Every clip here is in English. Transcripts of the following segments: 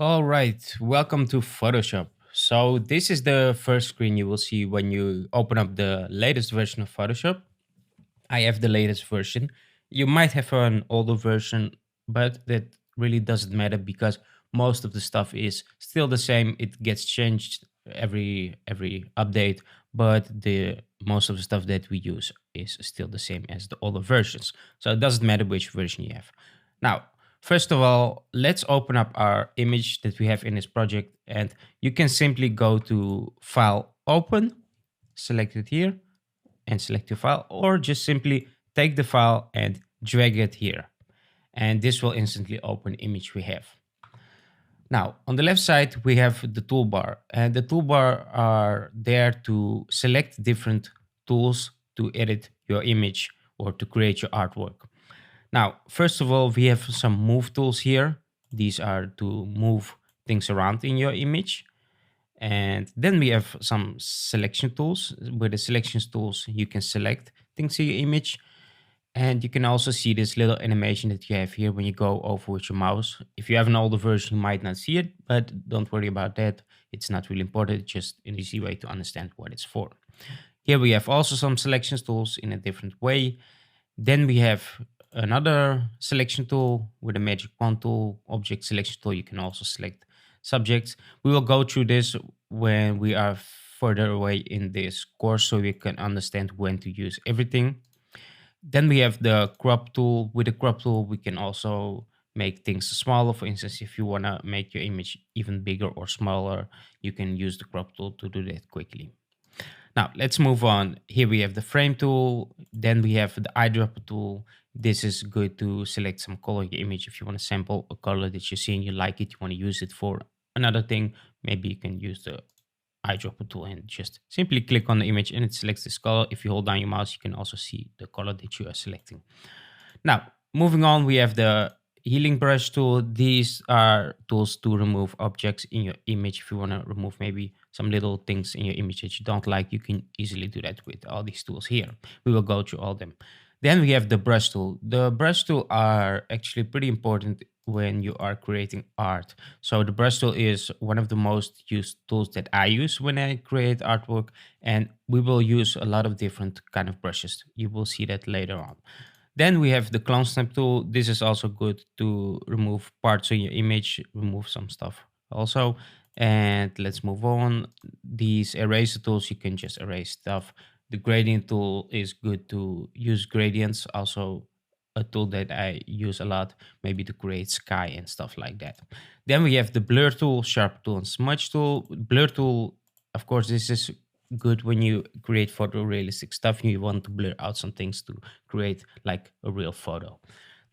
All right, welcome to Photoshop. So this is the first screen you will see when you open up the latest version of Photoshop. I have the latest version. You might have an older version, but that really doesn't matter because most of the stuff is still the same. It gets changed every update, but the most of the stuff that we use is still the same as the older versions. So it doesn't matter which version you have. Now, first of all, let's open up our image that we have in this project, and you can simply go to File, Open, select it here and select your file, or just simply take the file and drag it here. And this will instantly open the image we have. Now, on the left side, we have the toolbar, and the toolbar are there to select different tools to edit your image or to create your artwork. Now, first of all, we have some move tools here. These are to move things around in your image. And then we have some selection tools. With the selections tools, you can select things in your image. And you can also see this little animation that you have here when you go over with your mouse. If you have an older version, you might not see it, but don't worry about that. It's not really important, it's just an easy way to understand what it's for. Here we have also some selections tools in a different way. Then we have another selection tool with a magic wand tool, object selection tool. You can also select subjects. We will go through this when we are further away in this course so we can understand when to use everything. Then we have the crop tool. With the crop tool, we can also make things smaller. For instance, if you want to make your image even bigger or smaller, you can use the crop tool to do that quickly. Now let's move on. Here we have the frame tool. Then we have the eyedropper tool. This is good to select some color in your image. If you want to sample a color that you see and you like it, you want to use it for another thing, maybe you can use the eyedropper tool and just simply click on the image and it selects this color. If you hold down your mouse, you can also see the color that you are selecting. Now, moving on, we have the healing brush tool. These are tools to remove objects in your image. If you want to remove maybe some little things in your image that you don't like, you can easily do that with all these tools here. We will go through all of them. Then we have the brush tool. The brush tool are actually pretty important when you are creating art. So the brush tool is one of the most used tools that I use when I create artwork, and we will use a lot of different kind of brushes. You will see that later on. Then we have the clone snap tool. This is also good to remove parts in your image, remove some stuff also. And let's move on. These eraser tools, you can just erase stuff. The gradient tool is good to use gradients, also a tool that I use a lot, maybe to create sky and stuff like that. Then we have the blur tool, sharp tool, and smudge tool. Blur tool, of course, this is good when you create photorealistic stuff. You want to blur out some things to create like a real photo.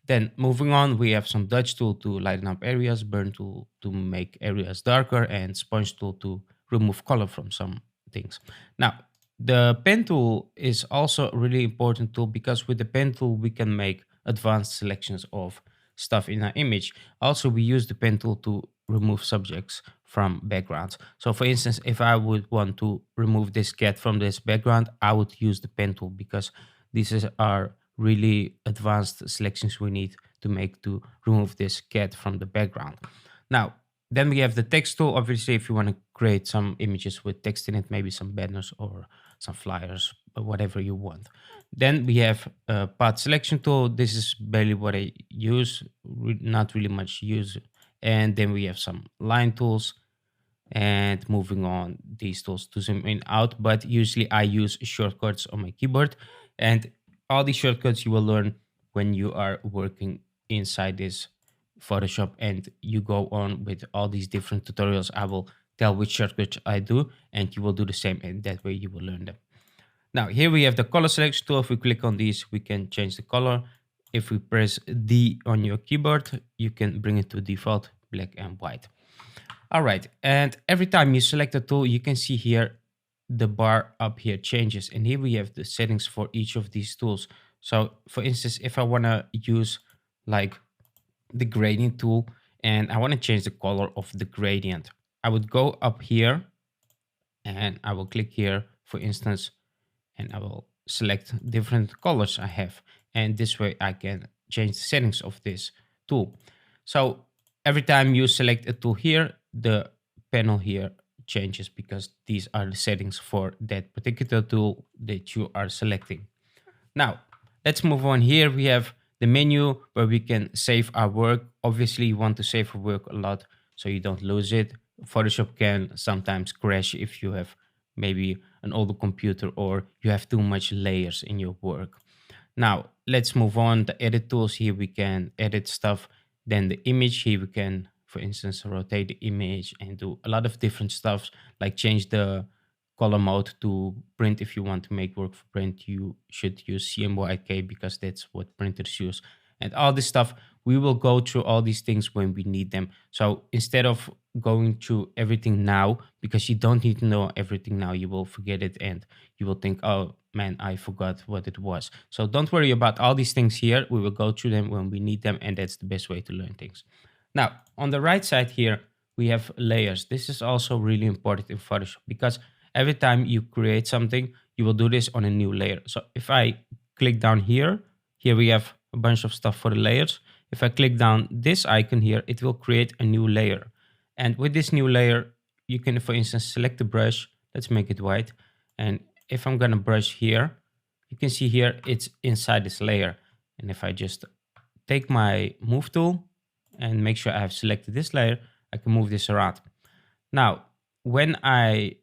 Then moving on, we have some dodge tool to lighten up areas, burn tool to make areas darker, and sponge tool to remove color from some things. Now, the pen tool is also a really important tool because with the pen tool, we can make advanced selections of stuff in our image. Also, we use the pen tool to remove subjects from backgrounds. So for instance, if I would want to remove this cat from this background, I would use the pen tool because are really advanced selections we need to make to remove this cat from the background. Now, then we have the text tool. Obviously, if you want to create some images with text in it, maybe some banners or some flyers, or whatever you want. Then we have a path selection tool. This is barely what I use, not really much use. And then we have some line tools and moving on these tools to zoom in out. But usually I use shortcuts on my keyboard, and all these shortcuts you will learn when you are working inside this Photoshop and you go on with all these different tutorials. I will tell which shortcuts I do, and you will do the same, and that way you will learn them. Now, here we have the color selection tool. If we click on these, we can change the color. If we press D on your keyboard, you can bring it to default black and white. All right, and every time you select a tool, you can see here the bar up here changes. And here we have the settings for each of these tools. So for instance, if I want to use like the gradient tool and I want to change the color of the gradient, I would go up here and I will click here, for instance, and I will select different colors I have. And this way I can change the settings of this tool. So Every time you select a tool here, the panel here changes because these are the settings for that particular tool that you are selecting. Now, let's move on. Here we have the menu where we can save our work. Obviously, you want to save your work a lot so you don't lose it. Photoshop can sometimes crash if you have maybe an older computer or you have too much layers in your work. Now, let's move on. The edit tools here, we can edit stuff. Then the image here, we can, for instance, rotate the image and do a lot of different stuff, like change the color mode to print. If you want to make work for print, you should use CMYK because that's what printers use. And all this stuff, we will go through all these things when we need them. So instead of going through everything now, because you don't need to know everything now, you will forget it and you will think, oh man, I forgot what it was. So don't worry about all these things here. We will go through them when we need them, and that's the best way to learn things. Now, on the right side here, we have layers. This is also really important in Photoshop because every time you create something, you will do this on a new layer. So if I click down here, here we have a bunch of stuff for the layers. If I click down this icon here, it will create a new layer. And with this new layer, you can, for instance, select the brush. Let's make it white. And if I'm gonna brush here, you can see here, it's inside this layer. And if I just take my move tool and make sure I have selected this layer, I can move this around. Now, when I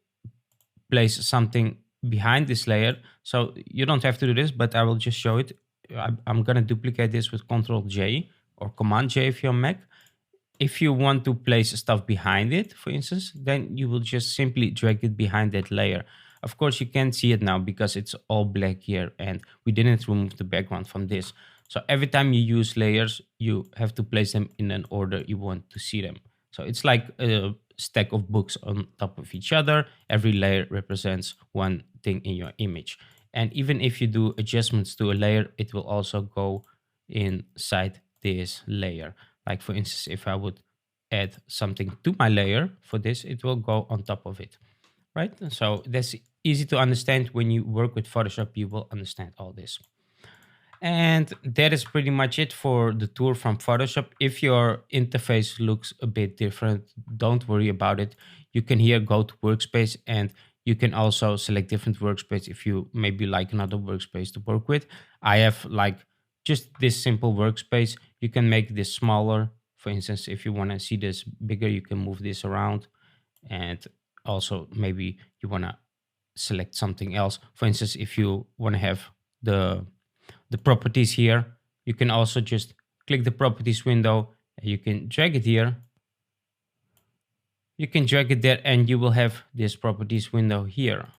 place something behind this layer, so you don't have to do this, but I will just show it. I'm gonna duplicate this with Control J or Command J if you're on Mac. If you want to place stuff behind it, for instance, then you will just simply drag it behind that layer. Of course, you can't see it now because it's all black here and we didn't remove the background from this. So every time you use layers, you have to place them in an order you want to see them. So it's like a stack of books on top of each other. Every layer represents one thing in your image. And even if you do adjustments to a layer, it will also go inside this layer. Like for instance, if I would add something to my layer for this, it will go on top of it, right? So that's easy to understand. When you work with Photoshop, you will understand all this. And that is pretty much it for the tour from Photoshop. If your interface looks a bit different, don't worry about it. You can here go to workspace and you can also select different workspace if you maybe like another workspace to work with. I have like just this simple workspace. You can make this smaller. For instance, if you want to see this bigger, you can move this around. And also maybe you want to select something else. For instance, if you want to have the properties here, you can also just click the properties window. You can drag it here. You can drag it there and you will have this properties window here.